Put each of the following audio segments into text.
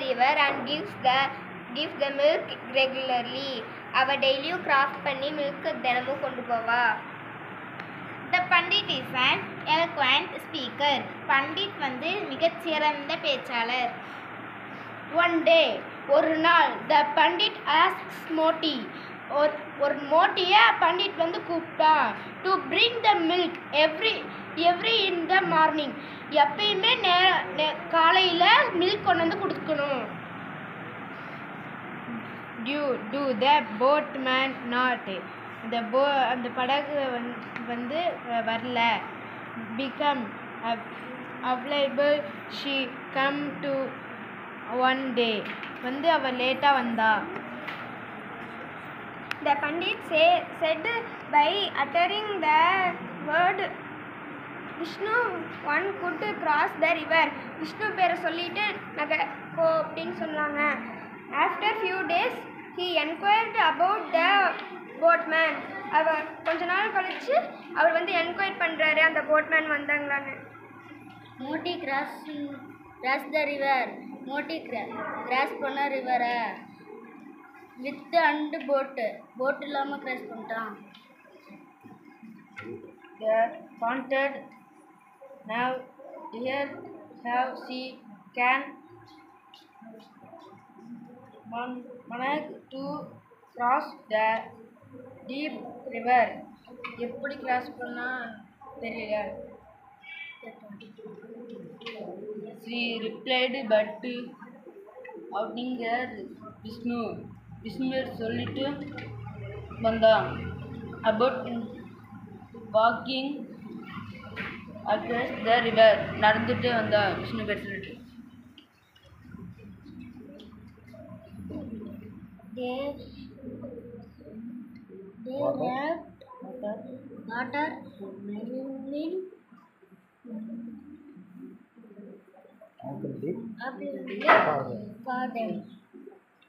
river and gives the milk regularly. அவ டெய்லியும் cross பண்ணி மில்க் தினமும் கொண்டு போவா. The Pandit is an eloquent speaker. Pandit வந்து மிகச்சிறந்த பேச்சாளர். One day, ஒரு நாள், the Pandit asks Moti. ஒரு மோட்டியை பண்டிட் வந்து கூப்பிட்டான். To bring the milk every in the morning. எப்பயுமே காலையில் மில்க் கொண்டு வந்து கொடுக்கணும். Do the boatman not? அந்த படகு வந்து வரல. Become available. She come to one day. வந்து அவ லேட்டா வந்தா. The Pandit said by uttering the word Vishnu one could cross the river. Vishnu பேரை சொல்லிட்டு போ அப்படின்னு சொன்னாங்க. After few days he enquired about the boatman. அவர் கொஞ்ச நாள் கழிச்சு அவர் வந்து என்கொயர் பண்றாரு அந்த போட்மேன் வந்தாங்களான்னு. Moti cross the river. Moti cross பண்ண ரிவரை வித் அண்ட் போட் இல்லாமல் கிராஸ் பண்ணிட்டான். The wanted now here have she can manage to cross the deep river. எப்படி கிராஸ் பண்ணா தெரியல. She replied but அப்படிங்க விஷ்ணு சொல்லிட்டு வந்தான். About walking across the river. நடந்துட்டு வந்தா விஷ்ணு பேர் சொல்லிட்டு. They left water running for them.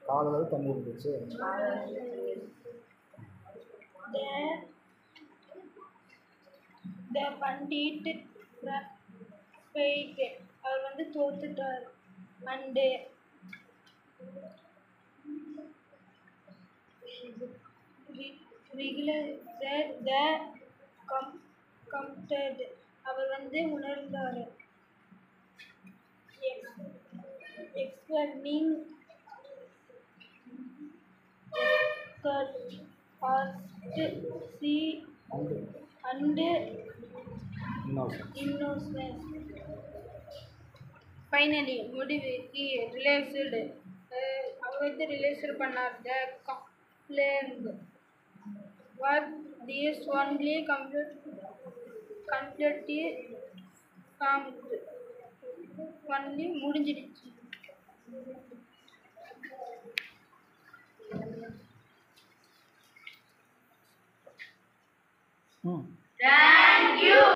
காலையில் தண்ணி இருந்துச்சு. The Pandit failed. அவர் வந்து தோத்துட்டார். And realized the comforted. அவர் வந்து உணர்ந்தார். Explaining see and innocence. Finally, முடிவு he realized. அவர் வந்து ரிலேஷன் பண்ணார். The complaint was this only completely calmed. only முடிஞ்சிடுச்சு.